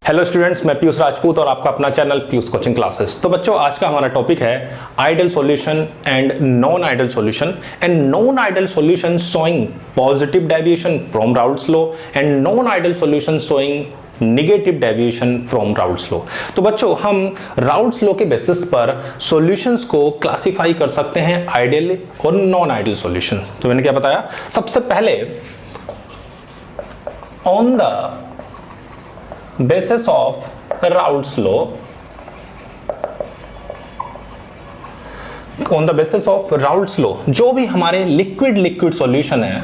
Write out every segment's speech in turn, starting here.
Hello students, मैं पीयूष राजपूत और आपका अपना चैनल पीयूष कोचिंग क्लासेस। तो बच्चों, आज का हमारा टॉपिक है ideal solution and non ideal solution and non ideal solution showing positive deviation from Raoult's law and non ideal solution showing negative deviation from Raoult's law. तो बच्चों, हम राउल्ट्स लॉ के बेसिस पर सॉल्यूशंस को classify कर सकते हैं ideal और नॉन आइडियल सॉल्यूशन। तो मैंने क्या बताया, सबसे पहले on the basis of Raoult's law, on the basis of Raoult's law, जो भी हमारे लिक्विड सॉल्यूशन है,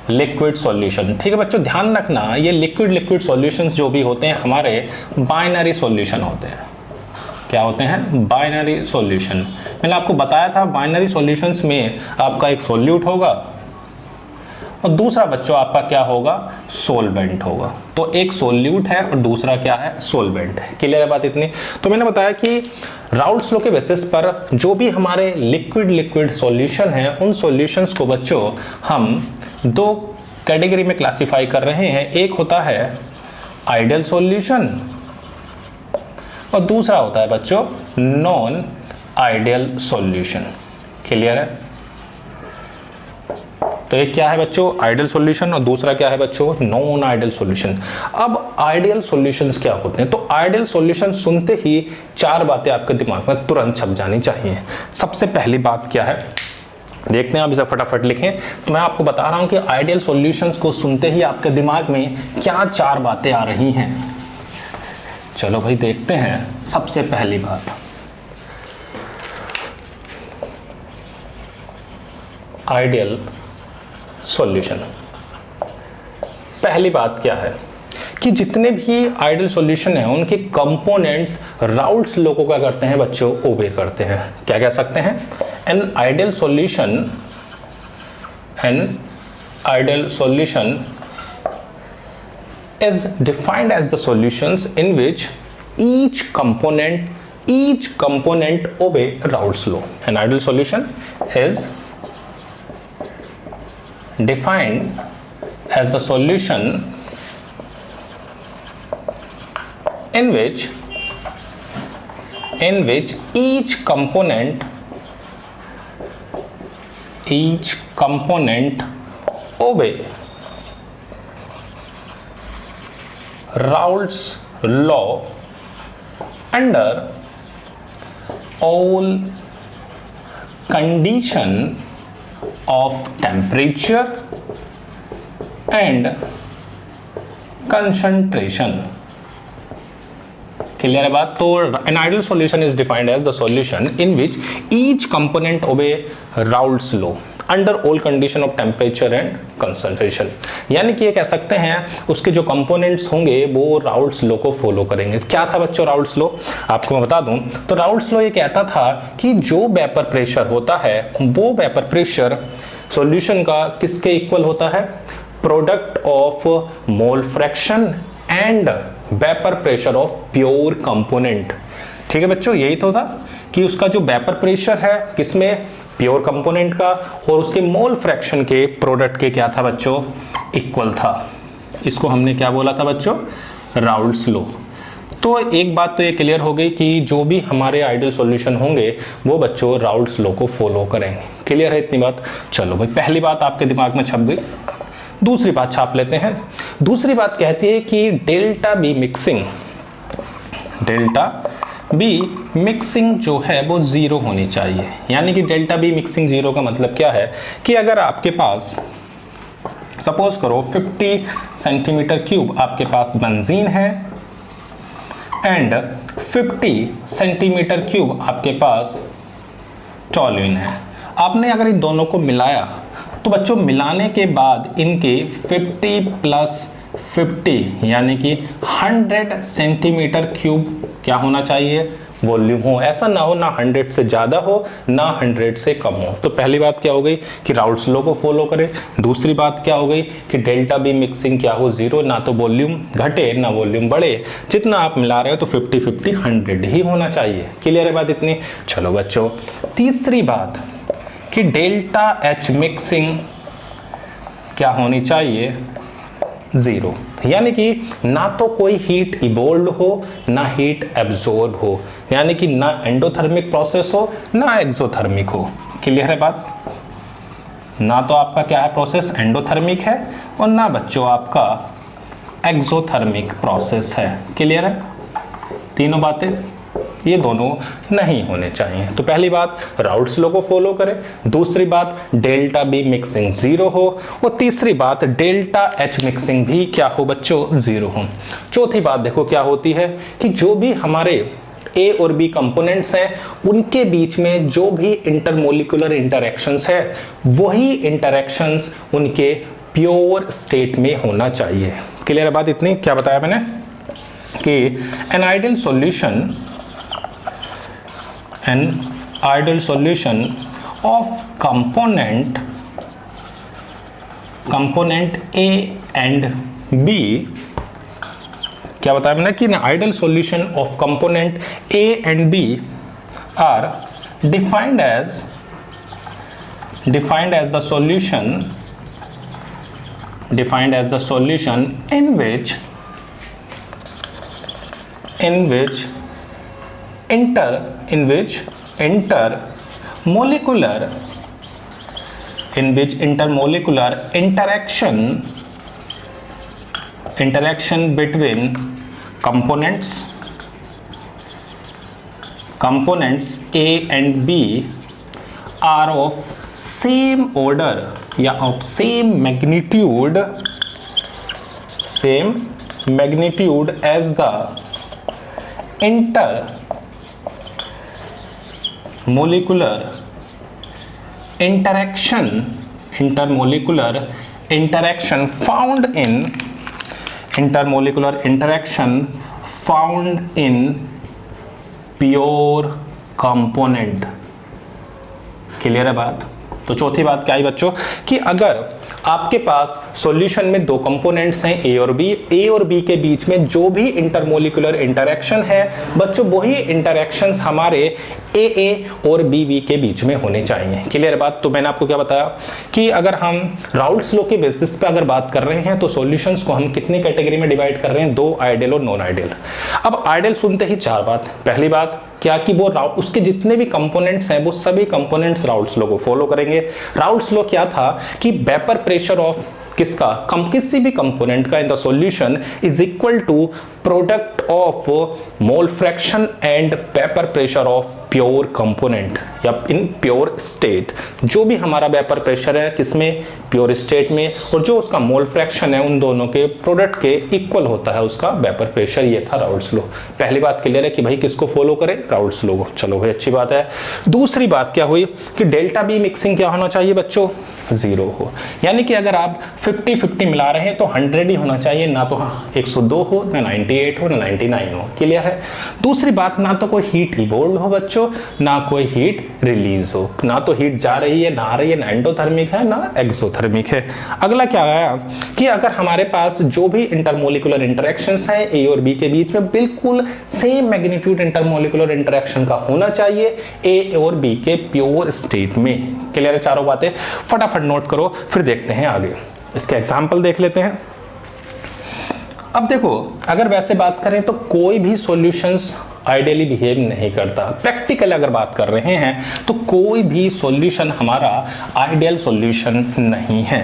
लिक्विड सॉल्यूशन, ठीक है बच्चों, ध्यान रखना ये लिक्विड सॉल्यूशंस जो भी होते हैं हमारे बाइनरी सॉल्यूशन होते हैं। क्या होते हैं? Binary solution. मैंने आपको बताया था बाइनरी सॉल्यूशंस में आपका एक सॉल्यूट होगा और दूसरा बच्चों आपका क्या होगा? सोलवेंट होगा। तो एक सोल्यूट है और दूसरा क्या है? सोलवेंट है। क्लियर है बात इतनी? तो मैंने बताया कि राउल्ट्स लॉ के बेसिस पर जो भी हमारे लिक्विड सॉल्यूशन है, उन सॉल्यूशंस को बच्चों हम दो कैटेगरी में क्लासिफाई कर रहे हैं। एक होता है आइडियल सॉल्यूशन और दूसरा होता है बच्चों नॉन आइडियल सॉल्यूशन। क्लियर है? तो एक क्या है बच्चों? आइडियल सॉल्यूशन और दूसरा क्या है बच्चों? Non ideal solution. अब आइडियल सॉल्यूशंस क्या होते हैं? तो आइडियल सॉल्यूशन सुनते ही चार बातें आपके दिमाग में तुरंत छप जानी चाहिए। सबसे पहली बात क्या है, देखते हैं आप इसे फटाफट लिखें। तो मैं आपको बता रहा हूं कि आइडियल सॉल्यूशंस को सुनते ही आपके दिमाग में क्या चार बातें आ रही हैं। चलो भाई देखते हैं। सबसे पहली बात, आइडियल सॉल्यूशन। पहली बात क्या है कि जितने भी आइडियल सॉल्यूशन है उनके कंपोनेंट्स राउल्ट्स लॉ को क्या करते हैं बच्चों? ओबे करते हैं। क्या कह सकते हैं? N ideal solution is defined as the solutions in which each component obey Raoult's law. An ideal solution is defined as the solution in which each component obey Raoult's law under all condition of temperature and concentration. Clear है बात? तो an ideal solution is defined as the solution in which each component obey Raoult's law under all condition of temperature and concentration। यानी कि ये कह सकते हैं उसके जो कंपोनेंट्स होंगे वो राउल्ट्स लॉ को फॉलो करेंगे। क्या था बच्चों राउल्ट्स लॉ? आपको मैं बता दूं तो राउल्ट्स लॉ ये कहता था कि जो वेपर प्रेशर होता है वो वेपर प्रेशर सॉल्यूशन का किसके इक्वल होता है? Product of mole fraction and vapour pressure of pure component. ठीक है बच्चों, यही तो था कि उसका जो वेपर प्रेशर है किसमें? प्योर कंपोनेंट का, और उसके मोल फ्रैक्शन के प्रोडक्ट के क्या था बच्चों? इक्वल था। इसको हमने क्या बोला था बच्चों? Raoult's law. तो एक बात तो ये क्लियर हो गई कि जो भी हमारे आइडियल सॉल्यूशन होंगे वो बच्चों राउल्ट्स लॉ को फॉलो करेंगे। क्लियर है इतनी बात? चलो भाई, पहली बात आपके दिमाग में छप गई। दूसरी बात छाप लेते हैं। दूसरी बात कहती है कि डेल्टा बी मिक्सिंग जो है वो जीरो होनी चाहिए। यानी कि डेल्टा बी मिक्सिंग जीरो का मतलब क्या है कि अगर आपके पास सपोज करो 50 सेंटीमीटर क्यूब आपके पास बेंजीन है एंड 50 सेंटीमीटर क्यूब आपके पास टॉल्यूइन है। आपने अगर इन दोनों को मिलाया तो बच्चों मिलाने के बाद इनके 50 प्लस 50 यानी कि 100 सेंटीमीटर क्यूब क्या होना चाहिए? वॉल्यूम हो। ऐसा ना हो ना 100 से ज़्यादा हो ना 100 से कम हो। तो पहली बात क्या हो गई कि राउल्ट्स लॉ को फॉलो करें। दूसरी बात क्या हो गई कि डेल्टा बी मिक्सिंग क्या हो? जीरो। ना तो वॉल्यूम घटे ना वॉल्यूम बढ़े। जितना आप मिला रहे हो तो 50-50 100 ही होना चाहिए। क्लियर है बात इतनी? चलो बच्चों, तीसरी बात कि डेल्टा एच मिक्सिंग क्या होनी चाहिए? जीरो, यानी कि ना तो कोई हीट इवोल्व हो ना हीट एब्जॉर्ब हो, यानी कि ना एंडोथर्मिक प्रोसेस हो ना एक्सोथर्मिक हो। क्लियर है बात? ना तो आपका क्या है प्रोसेस एंडोथर्मिक है और ना बच्चों आपका एक्सोथर्मिक प्रोसेस है। क्लियर है? तीनों बातें ये दोनों नहीं होने चाहिए। तो पहली बात राउल्ट्स लॉ को फॉलो करें, दूसरी बात डेल्टा बी मिक्सिंग जीरो हो और तीसरी बात डेल्टा एच मिक्सिंग भी क्या हो बच्चों जीरो हो। चौथी बात देखो क्या होती है कि जो भी हमारे ए और बी कंपोनेंट्स हैं उनके बीच में जो भी इंटरमोलिकुलर इंटरेक्शंस है वही इंटरेक्शंस उनके प्योर स्टेट में होना चाहिए। क्लियर है बात? इतनी क्या बताया मैंने कि an ideal solution of component A and B, क्या बताया मैंने कि ideal solution of component A and B are defined as the solution in which intermolecular interaction between components A and B are of same order या of same magnitude as the intermolecular interaction found in pure component. Clear है बात? तो चौथी बात क्या है बच्चों कि अगर आपके पास सॉल्यूशन में दो कंपोनेंट्स हैं ए और बी के बीच में जो भी इंटरमोलिकुलर इंटरेक्शन है बच्चों वही इंटरेक्शंस हमारे ए और बी के बीच में होने चाहिए। क्लियर बात? तो मैंने आपको क्या बताया कि अगर हम राउल्ट्स लॉ के बेसिस पे अगर बात कर रहे हैं तो सॉल्यूशंस को हम कितनी कैटेगरी में डिवाइड कर रहे हैं? दो, आइडियल और नॉन आइडियल। अब आइडियल सुनते ही चार बात। पहली बात क्या कि वो उसके जितने भी कंपोनेंट्स हैं वो सभी कंपोनेंट्स राउल्ट्स लॉ को फॉलो करेंगे। राउल्ट्स लॉ क्या था कि वेपर प्रेशर ऑफ किसी भी कंपोनेंट का in the solution is equal to product of mole fraction and vapour pressure of pure component या इन प्योर स्टेट। जो भी हमारा वेपर प्रेशर है किसमें? प्योर स्टेट में, और जो उसका मोल फ्रैक्शन है उन दोनों के प्रोडक्ट के इक्वल होता है उसका वेपर प्रेशर। ये था राउल्ट्स लॉ। पहली बात क्लियर है कि भाई किसको फॉलो करें? राउल्ट्स लॉ को। चलो भाई अच्छी बात है। दूसरी बात क्या हुई कि डेल्टा बी मिक्सिंग क्या होना चाहिए बच्चों? जीरो हो, यानी कि अगर आप 50-50 मिला रहे हैं तो 100 ही होना चाहिए, ना तो 102 हो ना 98 हो ना 99 हो। क्लियर है? दूसरी बात ना तो कोई हीट इवोल्व हो बच्चों ना कोई हीट रिलीज हो, ना तो हीट जा रही है ना आ रही है, ना एंडोथर्मिक है ना एक्सोथर्मिक है। अगला क्या आया कि अगर हमारे पास जो भी इंटरमोलिकुलर इंटरेक्शंस हैं ए और बी के बीच में बिल्कुल सेम मैग्नीट्यूड इंटरमोलिकुलर इंटरेक्शन का होना चाहिए ए और बी के प्योर स्टेट में। क्लियर है? चारों बातें फटाफट नोट करो, फिर देखते हैं आगे। इसके एग्जाम्पल देख लेते हैं। अब देखो अगर वैसे बात करें तो कोई भी सॉल्यूशंस आइडियली बिहेव नहीं करता। प्रैक्टिकल अगर बात कर रहे हैं तो कोई भी सॉल्यूशन हमारा आइडियल सॉल्यूशन नहीं है,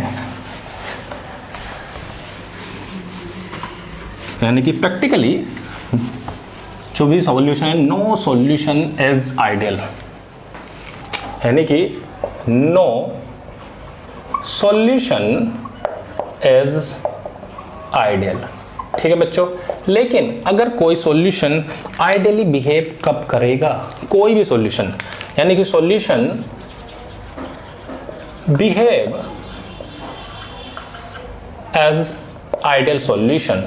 यानी कि प्रैक्टिकली जो भी सॉल्यूशन है नो सॉल्यूशन इज आइडियल, यानी कि नो सॉल्यूशन इज आइडियल। ठीक है बच्चों? लेकिन अगर कोई सॉल्यूशन आइडियली बिहेव कब करेगा? कोई भी सॉल्यूशन, यानी कि solution behave as ideal solution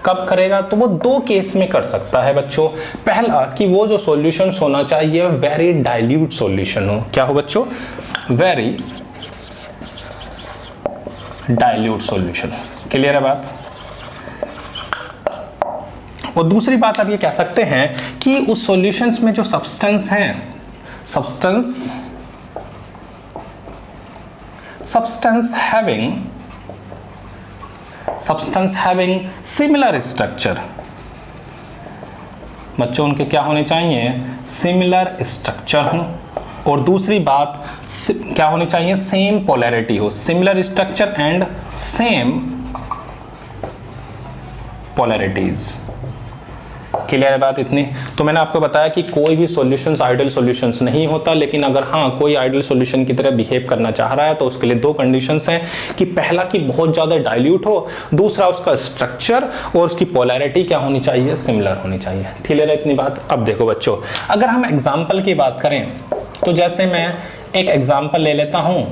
कब करेगा? तो वो दो केस में कर सकता है बच्चों। पहला कि वो जो सॉल्यूशन होना चाहिए वेरी डाइल्यूट सॉल्यूशन हो। क्या हो बच्चों? Very dilute solution. क्लियर है बात? और दूसरी बात आप ये कह सकते हैं कि उस सॉल्यूशंस में जो सब्सटेंस हैं, substance having substance having similar structure, बच्चों उनके क्या होने चाहिए, सिमिलर स्ट्रक्चर हो, और दूसरी बात क्या होनी चाहिए, सेम पोलैरिटी हो, similar structure and same polarities. Clear है बात इतनी? तो मैंने आपको बताया कि कोई भी सॉल्यूशंस आइडियल सॉल्यूशंस नहीं होता, लेकिन अगर हाँ कोई आइडियल सॉल्यूशन की तरह बिहेव करना चाह रहा है तो उसके लिए दो कंडीशंस हैं कि पहला कि बहुत ज़्यादा डाइल्यूट हो, दूसरा उसका स्ट्रक्चर और उसकी पोलैरिटी क्या होनी चाहिए, सिमिलर होनी चाहिए। क्लियर है इतनी बात? अब देखो बच्चों, अगर हम एग्जाम्पल की बात करें तो जैसे मैं एक एग्जाम्पल ले लेता हूँ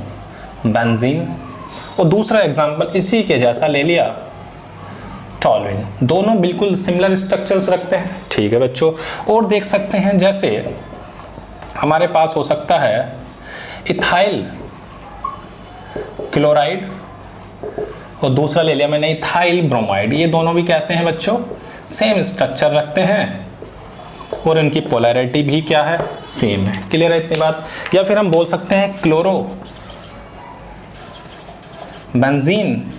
बेंजीन, और दूसरा एग्जाम्पल इसी के जैसा ले लिया टॉलुइन, दोनों बिल्कुल सिमिलर स्ट्रक्चर्स रखते हैं। ठीक है बच्चों, और देख सकते हैं जैसे हमारे पास हो सकता है इथाइल क्लोराइड और दूसरा ले लिया मैंने इथाइल ब्रोमाइड, ये दोनों भी कैसे हैं बच्चों, सेम स्ट्रक्चर रखते हैं और इनकी पोलैरिटी भी क्या है, सेम है। क्लियर है इतनी बात? या फिर हम बोल सकते हैं chloro benzene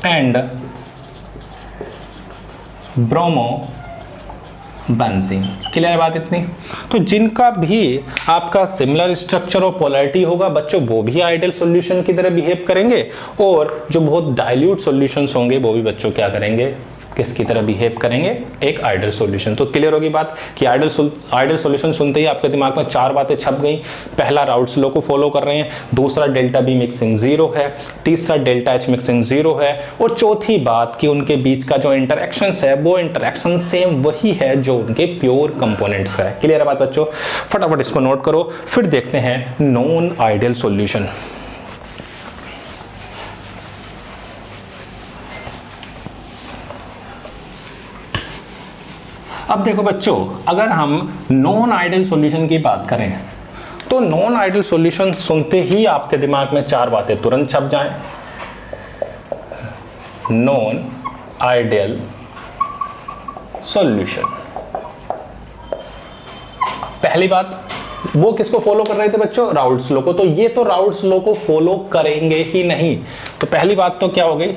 and bromo benzene. Clear है बात इतनी? तो जिनका भी आपका सिमिलर स्ट्रक्चर और पोलैरिटी होगा बच्चों, वो भी आइडियल सॉल्यूशन की तरह बिहेव करेंगे, और जो बहुत डाइल्यूट सॉल्यूशंस होंगे वो भी बच्चों क्या करेंगे, किसकी तरह बिहेव करेंगे, एक आइडियल सॉल्यूशन। तो क्लियर होगी बात कि आइडियल सॉल्यूशन सुनते ही आपके दिमाग में चार बातें छप गई। पहला राउल्ट्स लॉ को फॉलो कर रहे हैं, दूसरा डेल्टा बी मिक्सिंग जीरो है, तीसरा डेल्टा एच मिक्सिंग जीरो है, और चौथी बात कि उनके बीच का जो इंटरेक्शंस है वो इंटरेक्शन सेम वही है जो उनके प्योर कंपोनेंट्स है। क्लियर है बात बच्चों? फटाफट इसको नोट करो, फिर देखते हैं नॉन आइडियल सॉल्यूशन। अब देखो बच्चों, अगर हम नॉन आइडियल सॉल्यूशन की बात करें तो नॉन आइडियल सॉल्यूशन सुनते ही आपके दिमाग में चार बातें तुरंत छप जाएं। नॉन आइडियल सॉल्यूशन, पहली बात वो किसको फॉलो कर रहे थे बच्चों, राउल्ट्स लॉ को, तो ये तो राउल्ट्स लॉ को फॉलो करेंगे ही नहीं। तो पहली बात तो क्या हो गई,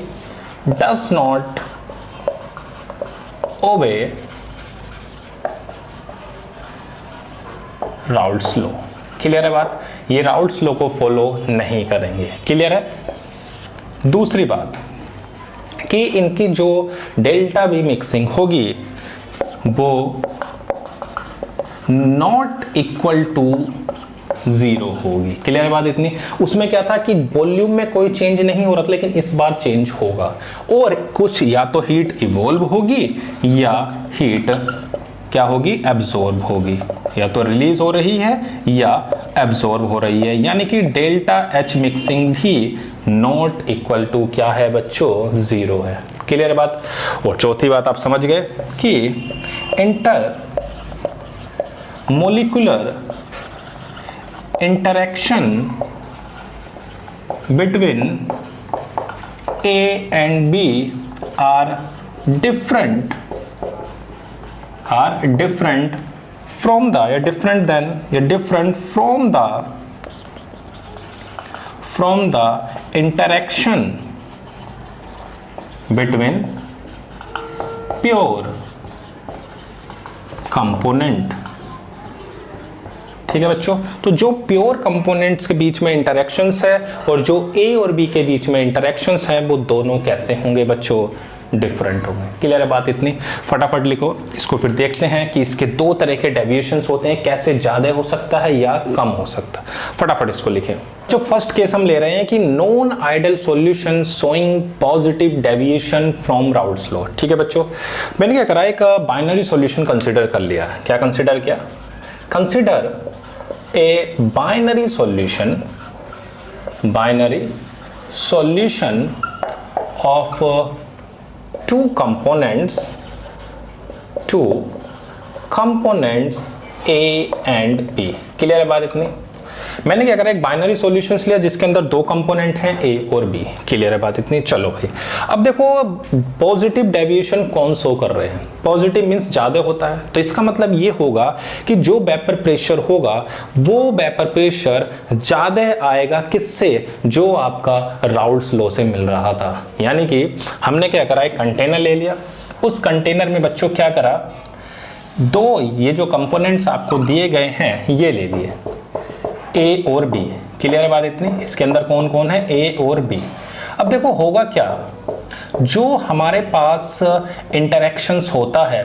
does not obey Raoult's law. Clear है बात? ये राउल्ट्स लॉ को फॉलो नहीं करेंगे। क्लियर है? दूसरी बात कि इनकी जो डेल्टा बी मिक्सिंग होगी वो नॉट इक्वल टू जीरो होगी। क्लियर है बात इतनी? उसमें क्या था कि वॉल्यूम में कोई चेंज नहीं हो रहा था, लेकिन इस बार चेंज होगा, और कुछ या तो हीट इवॉल्व होगी या हीट क्या होगी, एब्जॉर्ब होगी, या तो रिलीज हो रही है या एब्जॉर्ब हो रही है, यानी कि डेल्टा एच मिक्सिंग भी नॉट इक्वल टू क्या है बच्चों, जीरो है। क्लियर है बात? और चौथी बात आप समझ गए कि inter molecular interaction between A and B are different from the interaction between pure component। ठीक है बच्चों? तो जो प्योर कंपोनेंट्स के बीच में इंटरेक्शंस है और जो ए और बी के बीच में इंटरेक्शंस है वो दोनों कैसे होंगे बच्चों, डिफरेंट होंगे। क्लियर है बात इतनी? फटाफट लिखो इसको, फिर देखते हैं कि इसके दो तरह के डेविएशंस होते हैं, कैसे ज्यादा हो सकता है या कम हो सकता है। फटाफट इसको लिखें। जो फर्स्ट केस हम ले रहे हैं कि non ideal solution showing positive deviation from Raoult's law. ठीक है बच्चों, मैंने क्या करा, एक बाइनरी सॉल्यूशन कंसिडर कर लिया। क्या कंसिडर किया? Consider a binary solution of two components A and B। Clear है बात इतनी? मैंने क्या करा, एक बाइनरी सॉल्यूशंस लिया जिसके अंदर दो कंपोनेंट हैं ए और बी। क्लियर है बात इतनी? चलो भाई अब देखो पॉजिटिव डेविएशन कौन शो कर रहे हैं, पॉजिटिव मींस ज्यादा होता है, तो इसका मतलब ये होगा कि जो वेपर प्रेशर होगा वो वेपर प्रेशर ज्यादा आएगा किससे, जो आपका राउल्ट्स लॉ से मिल रहा था। यानी कि हमने क्या करा, एक कंटेनर ले लिया, उस कंटेनर में बच्चों क्या करा, दो ये जो कंपोनेंट्स आपको दिए गए हैं ये ले लिए ए और बी। क्लियर है बात इतनी? इसके अंदर कौन कौन है, ए और बी। अब देखो होगा क्या, जो हमारे पास इंटरेक्शंस होता है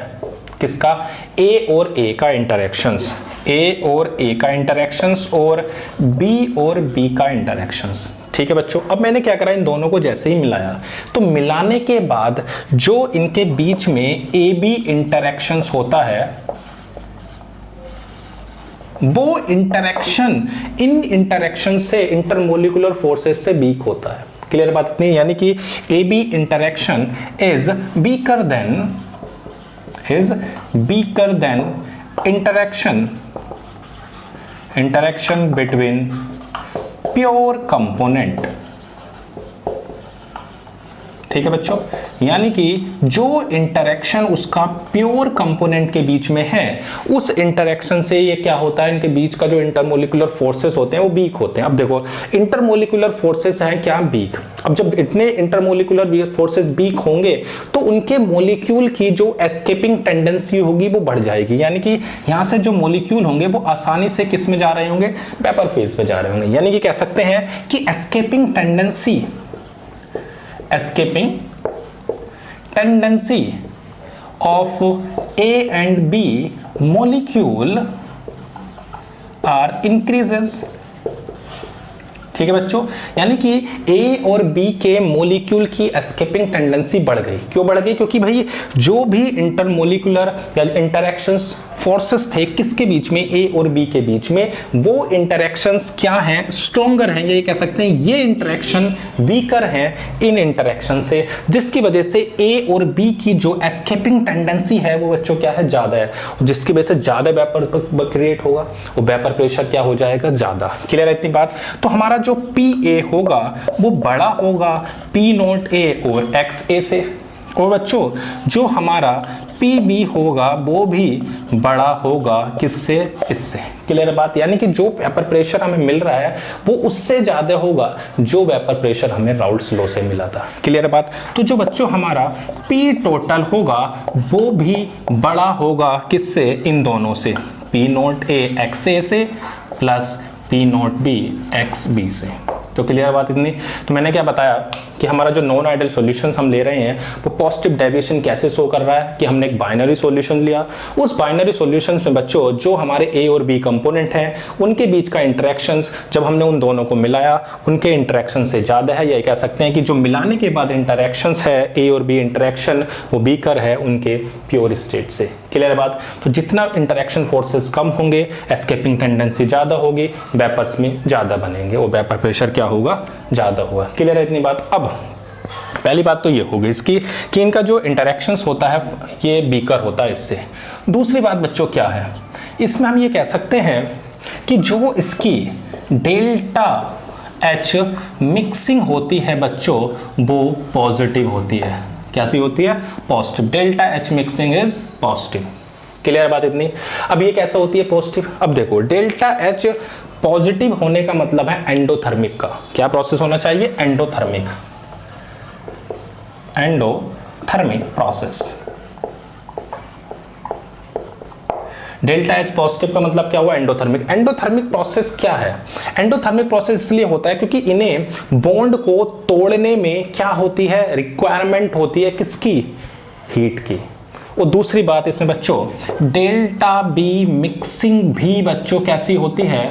किसका, ए और ए का इंटरेक्शंस, ए और ए का इंटरेक्शंस और बी और बी का इंटरेक्शंस। ठीक है बच्चों, अब मैंने क्या करा, इन दोनों को जैसे ही मिलाया तो मिलाने के बाद जो इनके बीच में ए बी इंटरेक्शंस होता है वो इंटरेक्शन इन इंटरेक्शन से इंटरमोलिकुलर फोर्सेस से वीक होता है। क्लियर बात इतनी? यानी कि A B interaction is weaker then interaction between pure component। ठीक है बच्चों, यानी कि जो इंटरेक्शन उसका प्योर कंपोनेंट के बीच में है उस इंटरेक्शन से ये क्या होता है, इनके बीच का जो इंटरमोलिकुलर फोर्सेस होते हैं वो वीक होते हैं। अब देखो इंटरमोलिकुलर फोर्सेस हैं क्या, वीक। अब जब इतने इंटरमोलिकुलर फोर्सेस वीक होंगे तो उनके मॉलिक्यूल की जो एस्केपिंग टेंडेंसी होगी वो बढ़ जाएगी। यानी कि यहां से जो मॉलिक्यूल होंगे वो आसानी से किस में जा रहे होंगे, वेपर फेज में जा रहे होंगे। यानी कि कह सकते हैं कि escaping tendency of A and B molecule are increases। ठीक है बच्चों, यानी कि ए और बी के मॉलिक्यूल की एस्केपिंग टेंडेंसी बढ़ गई। क्यों बढ़ गई? क्योंकि भाई जो भी इंटरमोलिकुलर या इंटरेक्शंस फोर्सेस थे किसके बीच में, ए और बी के बीच में, वो इंटरेक्शंस क्या हैं, स्ट्रॉन्गर हैं। ये कह सकते हैं ये इंटरेक्शन वीकर हैं इन इंटरेक्शन से, जिसकी वजह से ए और बी की जो एस्केपिंग टेंडेंसी है वो बच्चों क्या है, ज्यादा है, जिसकी वजह से ज्यादा वेपर क्रिएट होगा, वो वेपर प्रेशर क्या हो जाएगा, ज्यादा। क्लियर है इतनी बात? तो हमारा जो पी ए होगा वो बड़ा होगा पी नॉट ए और एक्स ए से, और बच्चों जो हमारा पी बी होगा वो भी बड़ा होगा किससे, इससे। क्लियर बात? यानी कि जो वेपर प्रेशर हमें मिल रहा है वो उससे ज्यादा होगा जो वेपर प्रेशर हमें राउल्ट्स लॉ से मिला था। क्लियर बात? तो जो बच्चों हमारा पी टोटल होगा वो भी बड़ा होगा किससे, इन दोनों से, P nought A x A से plus P nought B x B से। तो क्लियर बात इतनी? तो मैंने क्या बताया कि हमारा जो नॉन आइडियल सॉल्यूशंस हम ले रहे हैं वो पॉजिटिव डेविएशन कैसे शो कर रहा है, कि हमने एक बाइनरी सॉल्यूशन लिया, उस बाइनरी सॉल्यूशंस में बच्चों जो हमारे ए और बी कंपोनेंट हैं उनके बीच का इंटरेक्शंस जब हमने उन दोनों को मिलाया उनके इंटरेक्शन से ज्यादा है। ये कह सकते हैं कि जो मिलाने के बाद इंटरेक्शंस है ए और बी इंटरेक्शन वो वीकर है उनके प्योर स्टेट से। क्लियर बात? तो जितना इंटरेक्शन फोर्सेस कम होंगे एस्केपिंग टेंडेंसी ज्यादा होगी, वेपर्स में ज्यादा बनेंगे और वेपर प्रेशर क्या होगा, ज्यादा होगा। क्लियर है इतनी बात? अब पहली बात तो ये हो गई इसकी कि इनका जो इंटरेक्शंस होता है ये बीकर होता है इससे। दूसरी बात बच्चों क्या है, इसमें हम ये कह सकते हैं कि जो इसकी डेल्टा एच मिक्सिंग होती है बच्चों वो पॉजिटिव होती है। कैसी होती है, positive. Delta H mixing is positive. Clear बात इतनी? अब ये कैसे होती है पॉजिटिव? अब देखो डेल्टा एच पॉजिटिव होने का मतलब है एंडोथर्मिक का। क्या प्रोसेस होना चाहिए, endothermic process. Delta H positive का मतलब क्या हुआ, एंडोथर्मिक। एंडोथर्मिक प्रोसेस क्या है, एंडोथर्मिक प्रोसेस इसलिए होता है क्योंकि इन्हें बॉन्ड को तोड़ने में क्या होती है, रिक्वायरमेंट होती है किसकी, हीट की। और दूसरी बात इसमें बच्चों डेल्टा बी मिक्सिंग भी बच्चों कैसी होती है,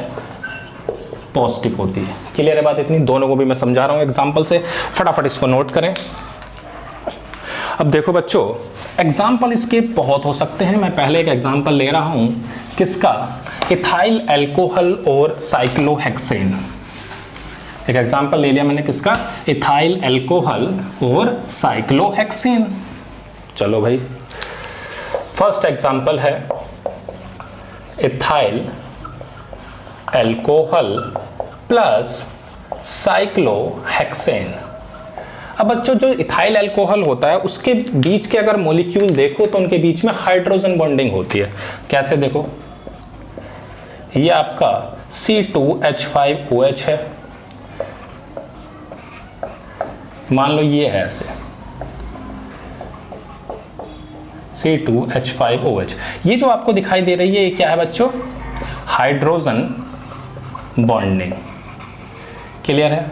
पॉजिटिव होती है। क्लियर है बात इतनी? दोनों को भी मैं समझा रहा हूं एग्जांपल से, फटाफट इसको नोट करें। अब देखो बच्चों एग्जाम्पल इसके बहुत हो सकते हैं। मैं पहले एक एग्जाम्पल ले रहा हूं किसका, इथाइल अल्कोहल और साइक्लोहेक्सेन। एक एग्जाम्पल ले लिया मैंने किसका, इथाइल अल्कोहल और साइक्लोहेक्सेन। चलो भाई फर्स्ट एग्जाम्पल है इथाइल एल्कोहल प्लस साइक्लोहेक्सेन। अब बच्चों जो इथाइल अल्कोहल होता है उसके बीच के अगर मॉलिक्यूल देखो तो उनके बीच में हाइड्रोजन बॉन्डिंग होती है। कैसे देखो, ये आपका C2H5OH है, मान लो ये है ऐसे C2H5OH। ये जो आपको दिखाई दे रही है ये क्या है बच्चों, हाइड्रोजन बॉन्डिंग। क्लियर है।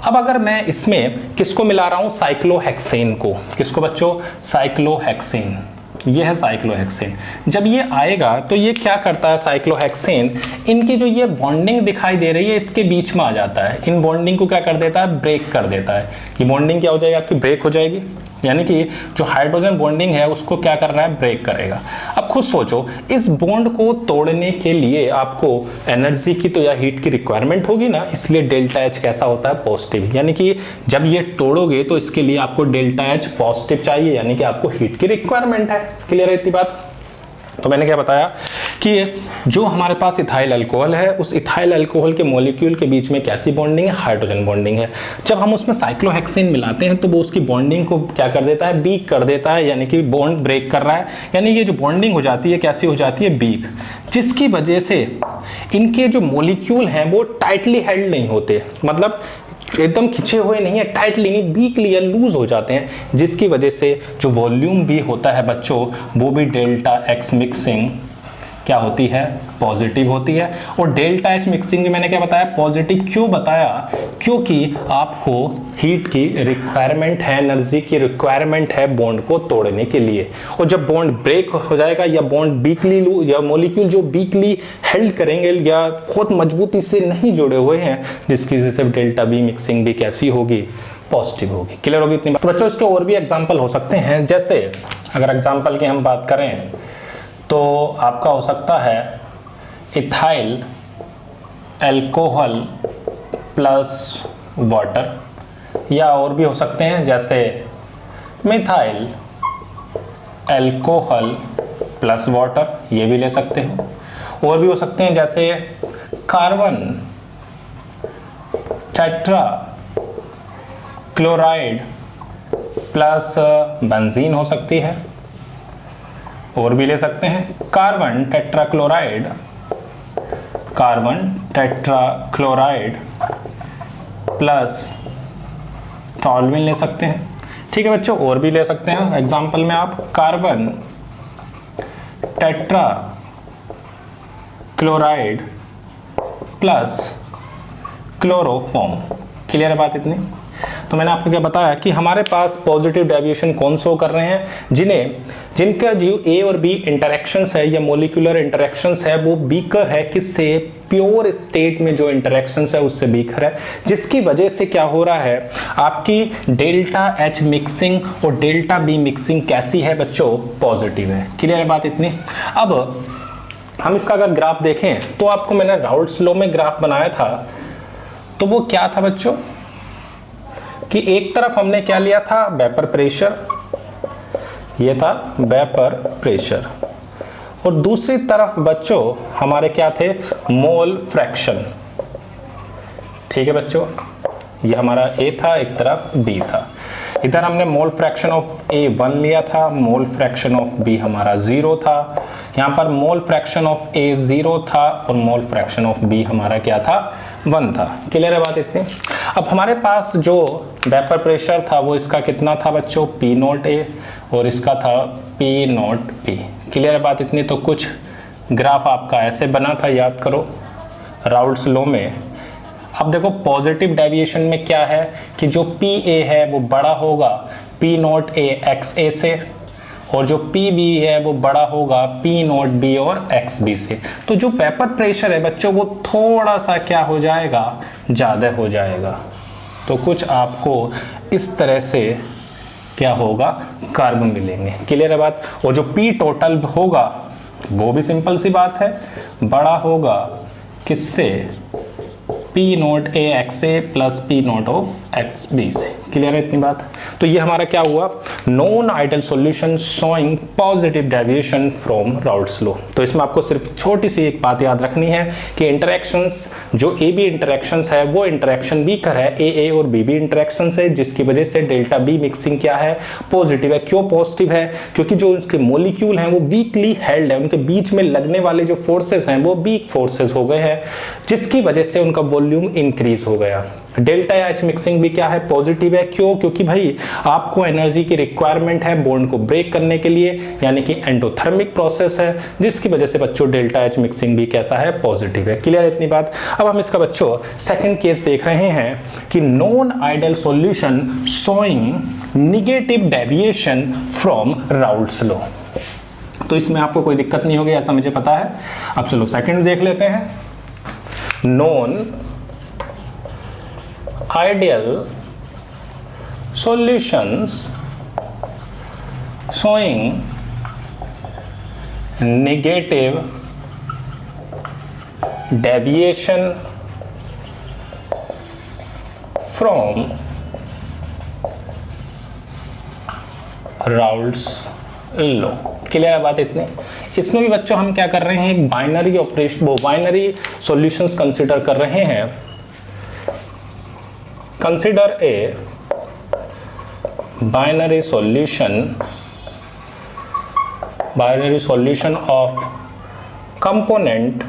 अब अगर मैं इसमें किसको मिला रहा हूं, साइक्लोहेक्सेन को। किसको बच्चों, साइक्लोहेक्सेन। ये है साइक्लोहेक्सेन। जब ये आएगा तो ये क्या करता है साइक्लोहेक्सेन, इनकी जो ये बॉन्डिंग दिखाई दे रही है इसके बीच में आ जाता है, इन बॉन्डिंग को क्या कर देता है, ब्रेक कर देता है। ये बॉन्डिंग क्या हो जाएगी आपकी, ब्रेक हो जाएगी, यानी कि जो हाइड्रोजन बॉन्डिंग है उसको क्या कर रहा है, ब्रेक करेगा। अब खुद सोचो, इस बॉन्ड को तोड़ने के लिए आपको एनर्जी की तो या हीट की रिक्वायरमेंट होगी ना, इसलिए डेल्टा एच कैसा होता है, पॉजिटिव। यानी कि जब ये तोड़ोगे तो इसके लिए आपको डेल्टा एच पॉजिटिव चाहिए, यानी कि आपको हीट की रिक्वायरमेंट है। क्लियर है इतनी बात। तो मैंने क्या बताया कि जो हमारे पास इथाइल अल्कोहल है उस इथाइल अल्कोहल के मॉलिक्यूल के बीच में कैसी बॉन्डिंग है, हाइड्रोजन बॉन्डिंग है। जब हम उसमें साइक्लोहेक्सेन मिलाते हैं तो वो उसकी बॉन्डिंग को क्या कर देता है, वीक कर देता है, यानी कि बॉन्ड ब्रेक कर रहा है। यानी ये जो बॉन्डिंग हो जाती है कैसी हो जाती है, वीक, जिसकी वजह से इनके जो मॉलिक्यूल हैं वो टाइटली हेल्ड नहीं होते, मतलब एकदम खिंचे हुए नहीं है, टाइटली नहीं, वीकली या लूज हो जाते हैं, जिसकी वजह से जो वॉल्यूम भी होता है बच्चों वो भी डेल्टा एक्स मिक्सिंग क्या होती है, पॉजिटिव होती है। और डेल्टा एच मिक्सिंग मैंने क्या बताया, पॉजिटिव। क्यों बताया, क्योंकि आपको हीट की रिक्वायरमेंट है, एनर्जी की रिक्वायरमेंट है बॉन्ड को तोड़ने के लिए। और जब बॉन्ड ब्रेक हो जाएगा या बॉन्ड वीकली या मॉलिक्यूल जो वीकली हेल्ड करेंगे या बहुत मजबूती से नहीं जुड़े हुए हैं, जिसकी वजह से डेल्टा बी मिक्सिंग भी कैसी होगी, पॉजिटिव होगी। क्लियर होगी इतनी बात। तो बच्चों इसके और भी एग्जाम्पल हो सकते हैं, जैसे अगर एग्जाम्पल की हम बात करें तो आपका हो सकता है इथाइल अल्कोहल प्लस वाटर, या और भी हो सकते हैं जैसे मिथाइल अल्कोहल प्लस वाटर, ये भी ले सकते हो। और भी हो सकते हैं जैसे carbon tetra chloride plus benzene हो सकती है। और भी ले सकते हैं कार्बन टेट्राक्लोराइड प्लस टॉल्यूइन ले सकते हैं। ठीक है बच्चों, और भी ले सकते हैं। एग्जांपल में आप carbon tetrachloride plus chloroform. Clear है बात इतनी। तो मैंने आपको क्या बताया कि हमारे पास पॉजिटिव डेविएशन कौन शो कर रहे हैं, जिनका जो ए और बी इंटरेक्शंस है या मोलिकुलर इंटरेक्शंस है वो वीकर है, किससे, प्योर स्टेट में जो इंटरेक्शंस है उससे वीकर है, जिसकी वजह से क्या हो रहा है, आपकी डेल्टा एच मिक्सिंग और डेल्टा बी मिक्सिंग कैसी है बच्चों, पॉजिटिव है। क्लियर है बात इतनी। अब हम इसका अगर ग्राफ देखें तो आपको मैंने राउल्ट्स लॉ में ग्राफ बनाया था, तो वो क्या था बच्चों कि एक तरफ हमने क्या लिया था, वेपर प्रेशर, ये था वेपर प्रेशर, और दूसरी तरफ बच्चों हमारे क्या थे, मोल फ्रैक्शन। ठीक है बच्चों, ये हमारा ए था, एक तरफ बी था। इधर हमने मोल फ्रैक्शन ऑफ ए 1 लिया था, मोल फ्रैक्शन ऑफ बी हमारा 0 था। यहाँ पर मोल फ्रैक्शन ऑफ ए 0 था और मोल फ्रैक्शन ऑफ बी हमारा क्या था, 1 था। क्लियर है बात इतनी। अब हमारे पास जो वेपर प्रेशर था वो इसका कितना था बच्चों, P नॉट ए, और इसका था P नॉट P। क्लियर है बात इतनी। तो कुछ ग्राफ आपका ऐसे बना था, याद करो राउल्ट्स लॉ में। अब देखो पॉजिटिव डेविएशन में क्या है कि जो पी ए है वो बड़ा होगा P nought A x A से, और जो पी बी है वो बड़ा होगा पी नॉट बी और एक्स बी से। तो जो वेपर प्रेशर है बच्चों वो थोड़ा सा क्या हो जाएगा, ज़्यादा हो जाएगा। तो कुछ आपको इस तरह से क्या होगा, कर्व मिलेंगे। क्लियर है बात। और जो पी टोटल होगा वो भी सिंपल सी बात है, बड़ा होगा किससे, P nought A x A plus P nought of x B से। क्लियर है इतनी बात? तो ये हमारा क्या हुआ, non ideal solution showing positive deviation from Raoult's law. तो इसमें आपको सिर्फ छोटी सी एक बात याद रखनी है कि इंटरेक्शंस जो ए बी इंटरेक्शंस है वो इंटरेक्शन वीकर है, ए और बी बी इंटरेक्शंस है, जिसकी वजह से डेल्टा बी मिक्सिंग क्या है, पॉजिटिव है। क्यों पॉजिटिव है? क्योंकि जो उसके मॉलिक्यूल हैं वो वीकली हेल्ड है, उनके बीच में लगने वाले जो फोर्सेस हैं वो वीक फोर्सेस हो गए हैं, जिसकी वजह से उनका वॉल्यूम इंक्रीज हो गया। डेल्टा एच मिक्सिंग भी क्या है, पॉजिटिव है। क्यों? क्योंकि भाई आपको एनर्जी की रिक्वायरमेंट है बॉन्ड को ब्रेक करने के लिए, यानी कि एंडोथर्मिक प्रोसेस है, जिसकी वजह से बच्चों डेल्टा एच मिक्सिंग भी कैसा है, पॉजिटिव है। क्लियर है इतनी बात? अब हम इसका बच्चों सेकंड केस देख रहे हैं कि non ideal solution showing negative deviation from Raoult's law. तो इसमें आपको कोई दिक्कत नहीं होगी, ऐसा मुझे पता है। अब चलो सेकंड देख लेते हैं, non ideal solutions showing negative deviation from Raoult's law। Clear है बात इतनी? इसमें भी बच्चों हम क्या कर रहे हैं, एक बाइनरी ऑपरेशन, वो बाइनरी सॉल्यूशंस कंसीडर कर रहे हैं। Consider a binary solution of component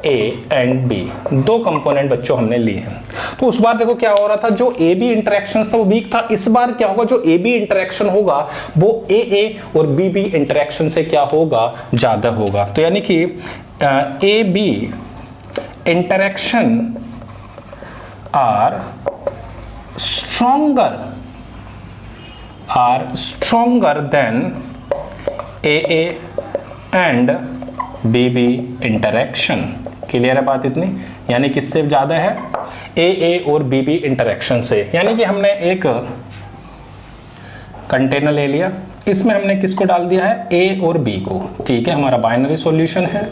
A and B। दो कंपोनेंट बच्चों हमने लिए हैं। तो उस बार देखो क्या हो रहा था, जो ए बी इंटरेक्शन था वो वीक था। इस बार क्या होगा, जो ए बी इंटरेक्शन होगा वो ए और बी बी इंटरेक्शन से क्या होगा, ज्यादा होगा। तो यानी कि A B interaction are stronger than AA and BB interaction। Clear है बात इतनी? यानी किससे ज्यादा है, AA और BB इंटरेक्शन से। यानी कि हमने एक कंटेनर ले लिया, इसमें हमने किसको डाल दिया है, A और B को। ठीक है, हमारा बाइनरी सॉल्यूशन है,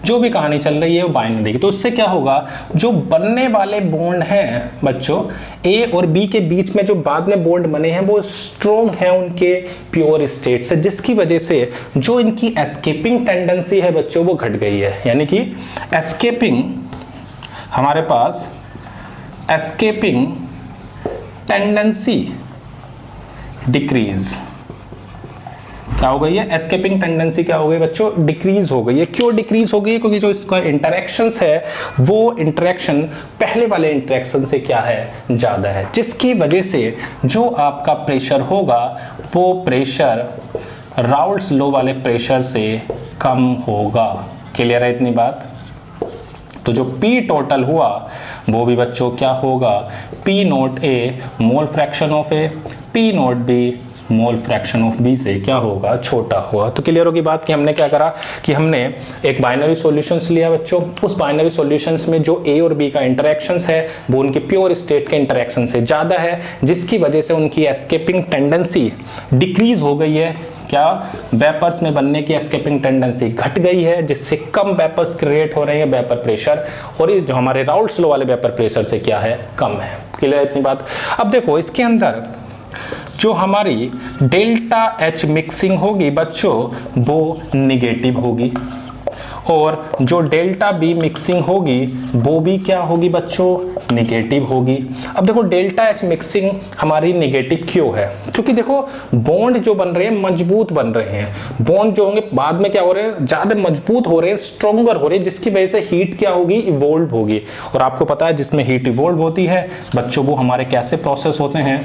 जो भी कहानी चल रही है वो बाइनरी की। तो उससे क्या होगा, जो बनने वाले बॉन्ड हैं बच्चों ए और बी के बीच में जो बाद में बॉन्ड बने हैं वो स्ट्रॉन्ग हैं उनके प्योर स्टेट से, जिसकी वजह से जो इनकी एस्केपिंग टेंडेंसी है बच्चों वो घट गई है। यानी कि एस्केपिंग, हमारे पास एस्केपिंग टेंडेंसी डिक्रीज क्या हो गई है, एस्केपिंग टेंडेंसी क्या हो गई बच्चों, डिक्रीज हो गई है। क्यों डिक्रीज हो गई है? क्योंकि जो इसका इंटरेक्शंस है वो इंटरेक्शन पहले वाले इंटरेक्शन से क्या है, ज्यादा है, जिसकी वजह से जो आपका प्रेशर होगा वो प्रेशर राउल्ट्स लॉ वाले प्रेशर से कम होगा। क्लियर है इतनी बात? तो जो P टोटल हुआ वो भी बच्चों क्या होगा, P nought A mole fraction of A, P nought B mole fraction of B से क्या होगा, छोटा होगा। तो क्लियर होगी बात कि हमने क्या करा कि हमने एक बाइनरी सॉल्यूशंस लिया बच्चों, उस बाइनरी सॉल्यूशंस में जो ए और बी का इंटरेक्शंस है वो उनके प्योर स्टेट के इंटरेक्शन से ज़्यादा है, जिसकी वजह से उनकी एस्केपिंग टेंडेंसी डिक्रीज हो गई है। क्या, वेपर्स में बनने की एस्केपिंग टेंडेंसी घट गई है, जिससे कम वेपर्स क्रिएट हो रहे हैं, वेपर प्रेशर, और इस जो हमारे राउल्ट्स लॉ वाले वेपर प्रेशर से क्या है, कम है। क्लियर है इतनी बात? अब देखो इसके अंदर जो हमारी डेल्टा एच मिक्सिंग होगी बच्चों वो निगेटिव होगी, और जो डेल्टा बी मिक्सिंग होगी वो भी क्या होगी बच्चों, निगेटिव होगी। अब देखो डेल्टा एच मिक्सिंग हमारी निगेटिव क्यों है, क्योंकि देखो बॉन्ड जो बन रहे हैं मजबूत बन रहे हैं, बॉन्ड जो होंगे बाद में क्या हो रहे हैं, ज्यादा मजबूत हो रहे हैं, स्ट्रॉन्गर हो रहे हैं, जिसकी वजह से हीट क्या होगी, इवोल्व होगी। और आपको पता है जिसमें हीट इवोल्व होती है बच्चों वो हमारे कैसे प्रोसेस होते हैं,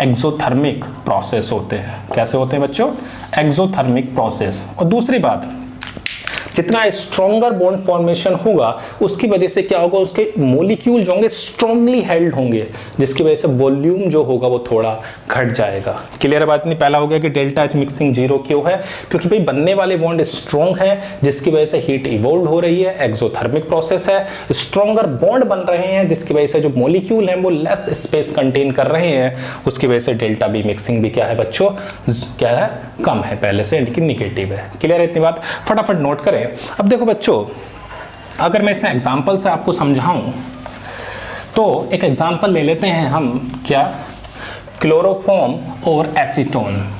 एक्सोथर्मिक प्रोसेस होते हैं। कैसे होते हैं बच्चों, एक्सोथर्मिक प्रोसेस। और दूसरी बात, जितना स्ट्रॉन्गर बॉन्ड फॉर्मेशन होगा उसकी वजह से क्या होगा, उसके मॉलिक्यूल जो होंगे स्ट्रांगली हेल्ड होंगे, जिसकी वजह से वॉल्यूम जो होगा वो थोड़ा घट जाएगा। क्लियर है बात नहीं? पहला हो गया कि डेल्टा एच मिक्सिंग जीरो क्यों है, क्योंकि भाई बनने वाले बॉन्ड स्ट्रॉन्ग है, जिसकी वजह से हीट इवोल्व हो रही है, एक्सोथर्मिक प्रोसेस है, स्ट्रॉन्गर बॉन्ड बन रहे हैं, जिसकी वजह से जो मॉलिक्यूल हैं वो लेस स्पेस कंटेन कर रहे हैं, उसकी वजह से डेल्टा बी मिक्सिंग भी क्या है बच्चों, क्या है, कम है पहले से, यानी कि निगेटिव है। क्लियर है इतनी बात? फटाफट नोट करें। अब देखो बच्चों, अगर मैं इसमें एग्जांपल से आपको समझाऊं तो एक एग्जांपल ले लेते हैं हम, क्या, क्लोरोफॉर्म और एसीटोन।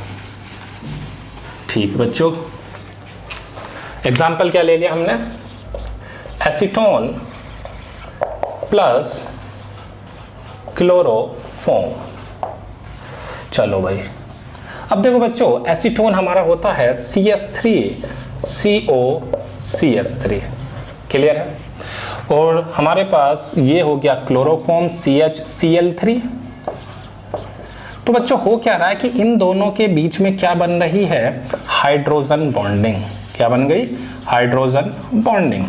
ठीक बच्चों, एग्जांपल क्या ले लिया हमने, एसीटोन प्लस क्लोरोफॉर्म। चलो भाई, अब देखो बच्चों, एसीटोन हमारा होता है CH3COCH3, क्लियर है। और हमारे पास ये हो गया क्लोरोफॉर्म CHCl3। तो बच्चों हो क्या रहा है कि इन दोनों के बीच में क्या बन रही है, हाइड्रोजन बॉन्डिंग। क्या बन गई, हाइड्रोजन बॉन्डिंग।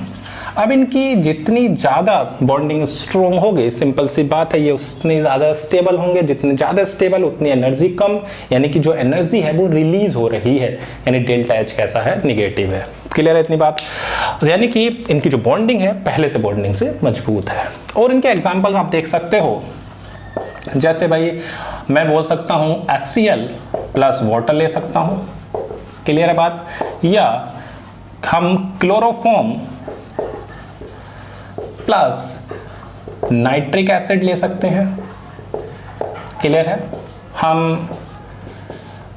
अब इनकी जितनी ज़्यादा बॉन्डिंग स्ट्रॉन्ग होगी, सिंपल सी बात है, ये उतनी ज़्यादा स्टेबल होंगे। जितने ज़्यादा स्टेबल उतनी एनर्जी कम, यानी कि जो एनर्जी है वो रिलीज हो रही है, यानी डेल्टा एच कैसा है, निगेटिव है। क्लियर है इतनी बात, यानी कि इनकी जो बॉन्डिंग है पहले से बॉन्डिंग से मजबूत है। और इनके एग्जाम्पल आप देख सकते हो, जैसे भाई मैं बोल सकता हूँ HCl प्लस वाटर ले सकता हूँ, क्लियर है बात, या हम क्लोरोफॉर्म प्लस नाइट्रिक एसिड ले सकते हैं, क्लियर है। हम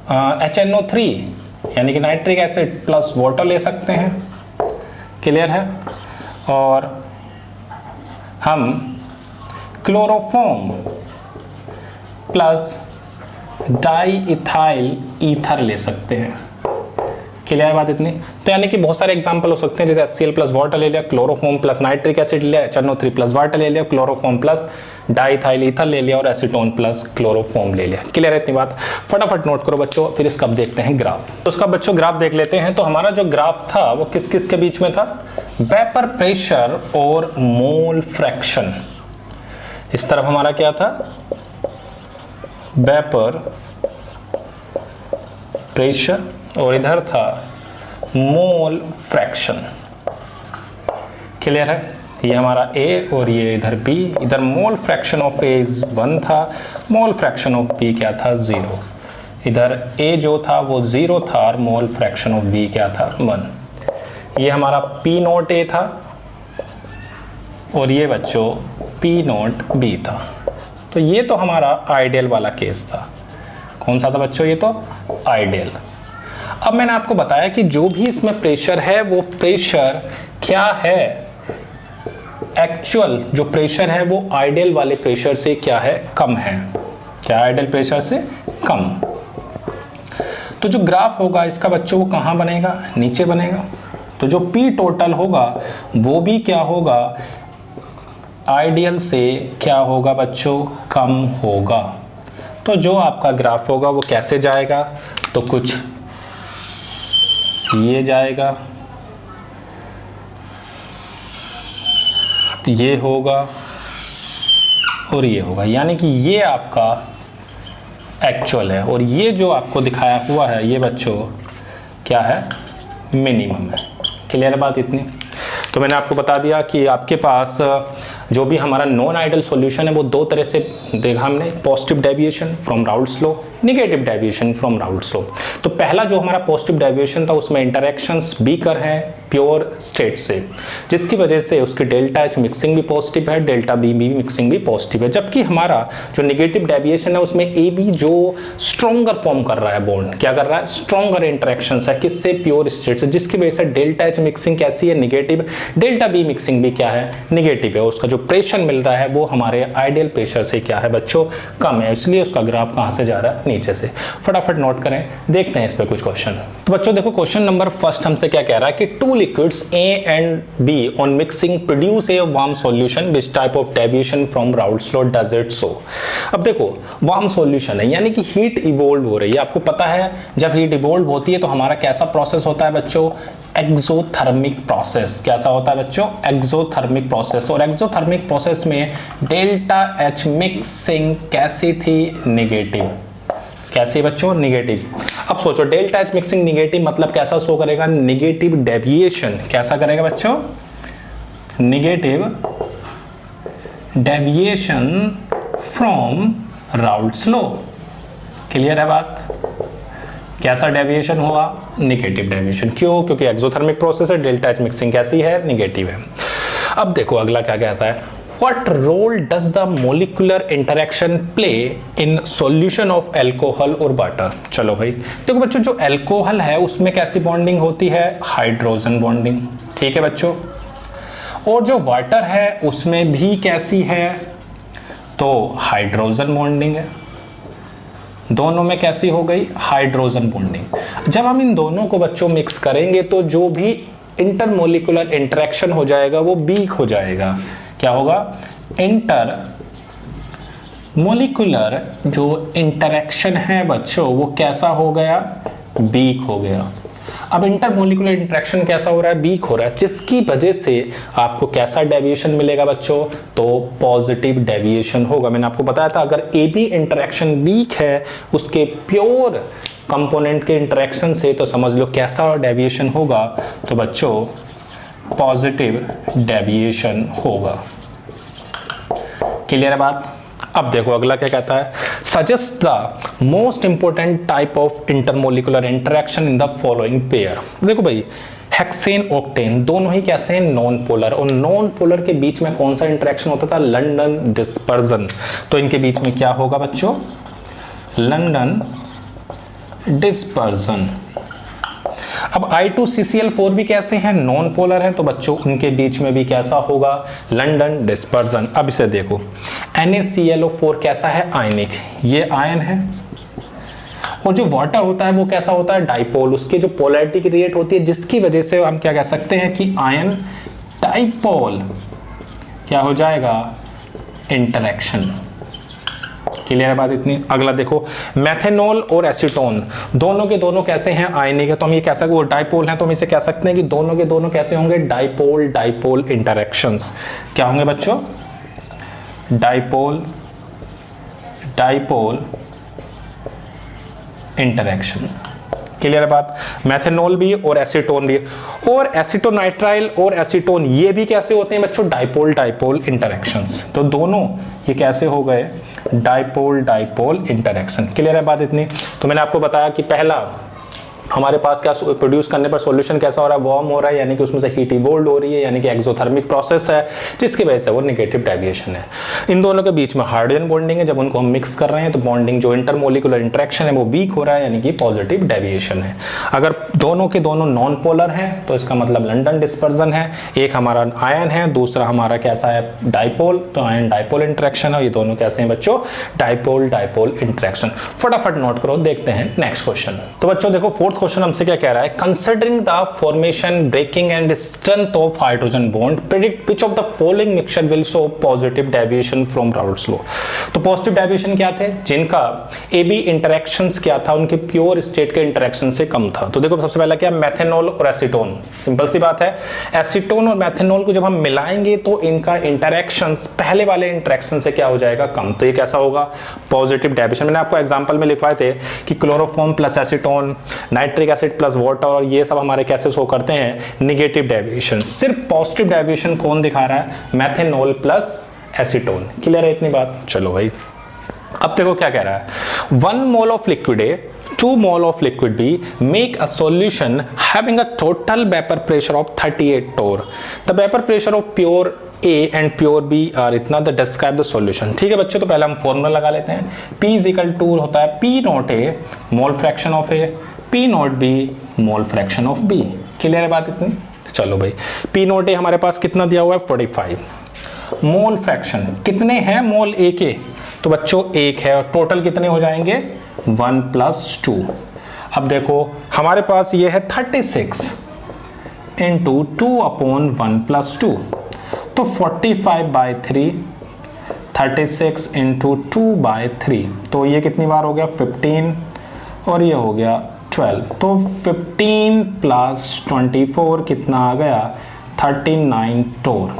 HNO3 यानी कि नाइट्रिक एसिड प्लस वाटर ले सकते हैं, क्लियर है। और हम chloroform plus di ethyl ether ले सकते हैं, क्लियर बात इतनी। तो यानी कि बहुत सारे एग्जांपल हो सकते हैं, जैसे HCl प्लस वाटर ले लिया, क्लोरोफॉर्म प्लस नाइट्रिक एसिड ले लिया, HNO3 प्लस वाटर ले लिया, क्लोरोफॉर्म प्लस डाइथाइल ईथर ले लिया, और एसीटोन प्लस क्लोरोफॉर्म ले लिया। क्लियर है इतनी बात, फटाफट नोट करो बच्चों। फिर इसका अब देखते हैं ग्राफ। तो उसका बच्चों ग्राफ देख लेते हैं। तो हमारा जो ग्राफ था वो किस किस के बीच में था, वेपर प्रेशर और मोल फ्रैक्शन। इस तरफ हमारा क्या था, वेपर प्रेशर, और इधर था मोल फ्रैक्शन, क्लियर है। ये हमारा A और ये इधर B। इधर मोल फ्रैक्शन ऑफ A 1 था, मोल फ्रैक्शन ऑफ B क्या था, 0। इधर A जो था वो 0 था और मोल फ्रैक्शन ऑफ B क्या था, 1। ये हमारा P नोट A था और ये बच्चों P नोट B था। तो ये तो हमारा आइडियल वाला केस था। कौन सा था बच्चों, ये तो आइडियल। अब मैंने आपको बताया कि जो भी इसमें प्रेशर है वो प्रेशर क्या है, एक्चुअल जो प्रेशर है वो आइडियल वाले प्रेशर से क्या है, कम है। क्या, आइडियल प्रेशर से कम। तो जो ग्राफ होगा इसका बच्चों वो कहाँ बनेगा, नीचे बनेगा। तो जो P टोटल होगा वो भी क्या होगा, आइडियल से क्या होगा बच्चों, कम होगा। तो जो आपका ग्राफ होगा वो कैसे जाएगा, तो कुछ ये जाएगा, ये होगा और ये होगा, यानी कि ये आपका एक्चुअल है और ये जो आपको दिखाया हुआ है ये बच्चों क्या है, मिनिमम है। क्लियर है बात इतनी। तो मैंने आपको बता दिया कि आपके पास जो भी हमारा नॉन आइडियल सॉल्यूशन है वो दो तरह से देखा हमने, positive deviation from Raoult's law, negative deviation from Raoult's law. तो पहला जो हमारा पॉजिटिव डेविएशन था उसमें इंटरैक्शंस बीकर हैं प्योर स्टेट से, जिसकी वजह से उसकी डेल्टा एच मिक्सिंग भी पॉजिटिव है, डेल्टा बी मिक्सिंग भी पॉजिटिव है। जबकि हमारा जो नेगेटिव डेविएशन है उसमें ए बी जो स्ट्रॉन्गर फॉर्म कर रहा है बॉन्ड, क्या कर रहा है, स्ट्रॉन्गर इंटरैक्शंस है, किससे, प्योर स्टेट से, जिसकी वजह से डेल्टा एच मिक्सिंग कैसी है, निगेटिव, डेल्टा बी मिक्सिंग भी क्या है, निगेटिव है। उसका जो प्रेशर मिल रहा है वो हमारे आइडियल प्रेशर से क्या है बच्चों, कम है, इसलिए उसका ग्राफ कहां से जा रहा है, नीचे से। फटाफट नोट करें, देखते हैं इस पे कुछ क्वेश्चन। तो बच्चों देखो क्वेश्चन नंबर फर्स्ट हमसे क्या कह रहा है कि two liquids A and B on mixing produce a warm solution, which type of deviation from Raoult's law does it show? अब देखो वार्म सॉल्यूशन है यानी कि हीट इवोल्व हो रही है। आपको पता है जब हीट इवोल्व होती है तो हमारा कैसा प्रोसेस होता है बच्चों, एक्सोथर्मिक प्रोसेस। कैसा होता है बच्चों, एक्सोथर्मिक प्रोसेस। और एक्सोथर्मिक प्रोसेस में डेल्टा एच मिक्सिंग कैसी थी, निगेटिव। कैसे बच्चों, निगेटिव। अब सोचो डेल्टा एच मिक्सिंग निगेटिव मतलब कैसा शो करेगा, निगेटिव डेविएशन। कैसा करेगा बच्चों, negative deviation from Raoult's law. Clear है बात, कैसा डेविएशन हुआ, निगेटिव डेविएशन। क्यों, क्योंकि एक्सोथर्मिक प्रोसेस है, डेल्टा एच मिक्सिंग कैसी है, निगेटिव है। अब देखो अगला क्या कहता है, what role does the molecular interaction play in solution of alcohol और वाटर। चलो भाई देखो बच्चों, जो अल्कोहल है उसमें कैसी बॉन्डिंग होती है, हाइड्रोजन बॉन्डिंग, ठीक है बच्चों। और जो वाटर है उसमें भी कैसी है, तो हाइड्रोजन बॉन्डिंग है। दोनों में कैसी हो गई, हाइड्रोजन बॉन्डिंग। जब हम इन दोनों को बच्चों मिक्स करेंगे तो जो भी इंटरमोलिकुलर इंटरेक्शन हो जाएगा वो वीक हो जाएगा। क्या होगा, इंटर मोलिकुलर जो इंटरेक्शन है बच्चों वो कैसा हो गया, वीक हो गया। अब इंटरमोलिकुलर इंटरेक्शन कैसा हो रहा है, वीक हो रहा है, जिसकी वजह से आपको कैसा डेविएशन मिलेगा बच्चों, तो पॉजिटिव डेविएशन होगा। मैंने आपको बताया था अगर ए बी इंटरेक्शन वीक है उसके प्योर कंपोनेंट के इंटरेक्शन से, तो समझ लो कैसा डेविएशन होगा, तो बच्चों पॉजिटिव डेविएशन होगा। क्लियर है बात। अब देखो अगला क्या कहता है, suggest the most important type of intermolecular interaction in the following pair. देखो भाई हेक्सेन ऑक्टेन दोनों ही कैसे हैं, नॉन पोलर, और नॉन पोलर के बीच में कौन सा इंटरेक्शन होता था, लंदन डिस्पर्जन। तो इनके बीच में क्या होगा बच्चों, लंदन डिस्पर्जन। अब I2CCl4 भी कैसे हैं, नॉन पोलर हैं, तो बच्चों उनके बीच में भी कैसा होगा, लंदन डिस्पर्जन। अब इसे देखो NaClO4 कैसा है, आयनिक, ये आयन है। और जो वाटर होता है वो कैसा होता है, डाइपोल, उसके जो पोलैरिटी क्रिएट होती है जिसकी वजह से हम क्या कह सकते हैं कि आयन डाइपोल क्या हो जाएगा, इंटरेक्शन। क्लियर है बात इतनी। अगला देखो मेथेनॉल और एसीटोन दोनों के दोनों कैसे हैं, आयनिक है, तो हम ये कह सकते हैं वो डाइपोल हैं, तो हम इसे कह सकते हैं कि दोनों के दोनों कैसे होंगे, डाइपोल डाइपोल इंटरेक्शंस। क्या होंगे बच्चों, डाइपोल डाइपोल इंटरेक्शन। क्लियर है बात। मेथेनॉल भी और एसीटोन भी, और एसीटोनाइट्राइल और एसीटोन ये भी कैसे होते हैं बच्चों, डाइपोल डाइपोल इंटरेक्शंस। तो दोनों ये कैसे हो गए, डाइपोल डाइपोल इंटरेक्शन। क्लियर है बात इतनी। तो मैंने आपको बताया कि पहला हमारे पास क्या प्रोड्यूस करने पर सॉल्यूशन कैसा हो रहा है, वार्म हो रहा है, यानी कि उसमें से हीट इवोल्व हो रही है, यानी कि एक्सोथर्मिक प्रोसेस है, जिसकी वजह से वो नेगेटिव डेविएशन है। इन दोनों के बीच में हाइड्रोजन बॉन्डिंग है, जब उनको हम मिक्स कर रहे हैं तो बॉन्डिंग जो इंटरमोलिकुलर इंटरेक्शन है वो वीक हो रहा है, यानी कि पॉजिटिव डेविएशन है। अगर दोनों के दोनों नॉन पोलर हैं तो इसका मतलब लंदन डिस्पर्जन है। एक हमारा आयन है, दूसरा हमारा कैसा है, डाइपोल, तो आयन डाइपोल इंटरेक्शन है। ये दोनों कैसे हैं बच्चों, डाइपोल डाइपोल इंटरेक्शन। फटाफट नोट करो, देखते हैं नेक्स्ट क्वेश्चन। तो बच्चों देखो फोर्थ क्वेश्चन हमसे क्या कह रहा है, considering the formation, breaking and strength of hydrogen bond, predict which of the following mixture will show positive deviation from Raoult's law. तो पॉजिटिव डेविएशन क्या थे, जिनका ए बी इंटरेक्शंस क्या था, उनके प्योर स्टेट के इंटरेक्शन से कम था। तो देखो सबसे पहला क्या, मेथेनॉल और एसीटोन। सिंपल सी बात है, एसीटोन और मेथेनॉल को जब हम मिलाएंगे तो इनका इंटरेक्शंस पहले वाले इंटरेक्शन से क्या हो जाएगा, कम। तो ये कैसा होगा, पॉजिटिव डेविएशन। मैंने आपको एग्जांपल में लिखवाए थे कि chloroform plus acetone, nitric acid plus water, और ये सब हमारे कैसे शो करते हैं, नेगेटिव डेविएशन। सिर्फ पॉजिटिव डेविएशन कौन दिखा रहा है, मेथेनॉल प्लस एसीटोन। क्लियर है इतनी बात। चलो भाई अब देखो क्या कह रहा है, 1 mole of liquid A 2 mole of liquid B make a solution having a total vapor pressure of 38 torr. The vapor pressure of pure A and pure B are इतना, the describe the solution। ठीक है बच्चों, तो पहले हम formula लगा लेते हैं। P is equal to होता है P not A mole fraction of A, P not B mole fraction of B। Clear है बात इतनी। चलो भाई P नॉट A हमारे पास कितना दिया हुआ है, 45। मोल फ्रैक्शन कितने हैं मोल A के, तो बच्चों 1 है, और टोटल कितने हो जाएंगे, 1 + 2। अब देखो हमारे पास ये है 36 × 2/1 + 2, तो 45/3, 36 × 2/3, तो ये कितनी बार हो गया, 15, और ये हो गया 12, तो 15 + 24 कितना आ गया, 39 टोर।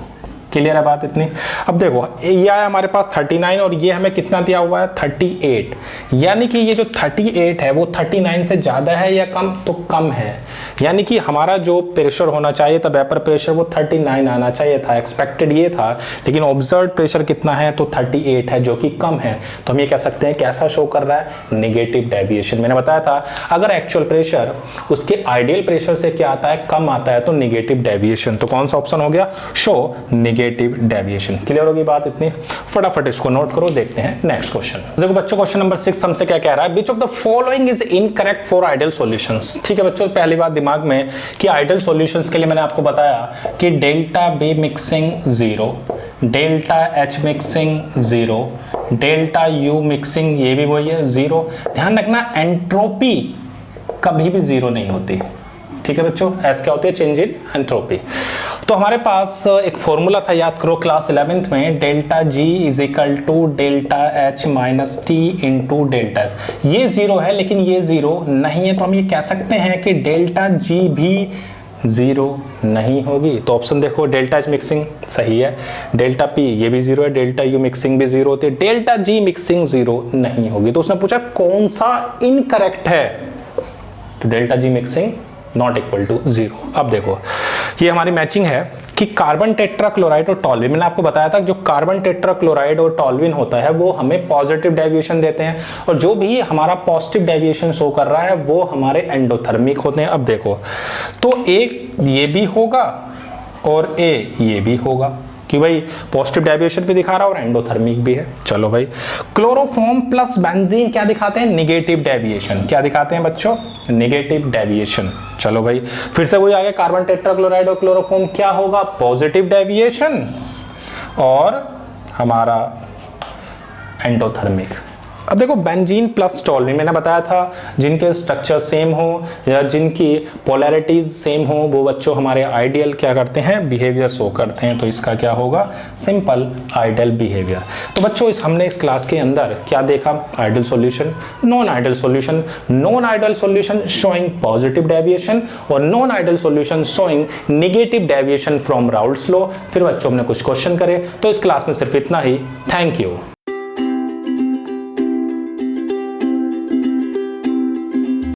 क्लियर है बात इतनी। अब देखो ये है हमारे पास 39 और ये हमें कितना दिया हुआ है, 38, यानी कि ये जो 38 है वो 39 से ज्यादा है या कम, तो कम है, यानी कि हमारा जो प्रेशर होना चाहिए था, वेपर प्रेशर, वो 39 आना चाहिए था, एक्सपेक्टेड ये था, लेकिन ऑब्जर्व प्रेशर कितना है, तो 38 है, जो कि कम है। तो हम ये कह सकते हैं कैसा शो कर रहा है, नेगेटिव डेविएशन। मैंने बताया था अगर एक्चुअल प्रेशर उसके आइडियल प्रेशर से क्या आता है, कम आता है, तो नेगेटिव डेविएशन। तो कौन सा ऑप्शन हो गया, शो निगेटिव डेविएशन। क्लियर होगी बात इतनी? फटाफट इसको नोट करो, देखते हैं नेक्स्ट क्वेश्चन। देखो बच्चों, क्वेश्चन नंबर 6 हमसे क्या कह रहा है, which of the following is incorrect for ideal solutions. ठीक है बच्चों, पहली बात दिमाग में कि आइडियल सॉल्यूशंस के लिए मैंने आपको बताया कि delta B mixing 0, delta H mixing 0, delta U mixing ये भी वही है 0। ध्यान रखना एंट्रोपी कभी भी 0 नहीं होती। ठीक है बच्चों, एस क्या होती है? Change in entropy. तो हमारे पास एक फॉर्मूला था, याद करो क्लास 11th में, delta G is equal to delta H minus T into delta S. ये 0 है लेकिन ये 0 नहीं है, तो हम ये कह सकते हैं कि डेल्टा जी भी 0 नहीं होगी। तो ऑप्शन देखो, डेल्टा एच मिक्सिंग सही है, डेल्टा पी ये भी 0 है, डेल्टा यू मिक्सिंग भी 0 होती है, डेल्टा जी मिक्सिंग 0 नहीं होगी। तो उसने पूछा कौन सा इनकरेक्ट है, तो delta G mixing not equal to 0। अब देखो ये हमारी मैचिंग है कि कार्बन टेट्राक्लोराइड और टॉल्विन, मैंने आपको बताया था जो कार्बन टेट्राक्लोराइड और टॉल्विन होता है वो हमें पॉजिटिव डेविएशन देते हैं, और जो भी हमारा पॉजिटिव डेविएशन शो कर रहा है वो हमारे एंडोथर्मिक होते हैं। अब देखो तो एक ये भी होगा और ए ये भी होगा कि भाई पॉजिटिव डेविएशन भी दिखा रहा है और एंडोथर्मिक भी है। चलो भाई, क्लोरोफॉर्म प्लस बेंजीन क्या दिखाते हैं? Negative deviation. क्या दिखाते हैं बच्चों? Negative deviation. चलो भाई, फिर से वही आ गया, कार्बन टेट्राक्लोराइड और क्लोरोफॉर्म क्या होगा? पॉजिटिव डेविएशन, और हमारा एंडोथर्मिक। अब देखो बेंजीन प्लस टॉल्विन, मैंने बताया था जिनके स्ट्रक्चर सेम हो या जिनकी पोलैरिटीज सेम हो वो बच्चों हमारे आइडियल क्या करते हैं? बिहेवियर शो करते हैं। तो इसका क्या होगा? Simple ideal behaviour. तो बच्चों हमने इस क्लास के अंदर क्या देखा? Ideal solution, non ideal solution, non ideal solution showing positive deviation और non ideal solution showing negative deviation from Raoult's law. फिर बच्चों हमने कुछ क्वेश्चन करे। तो इस क्लास में सिर्फ इतना ही। Thank you.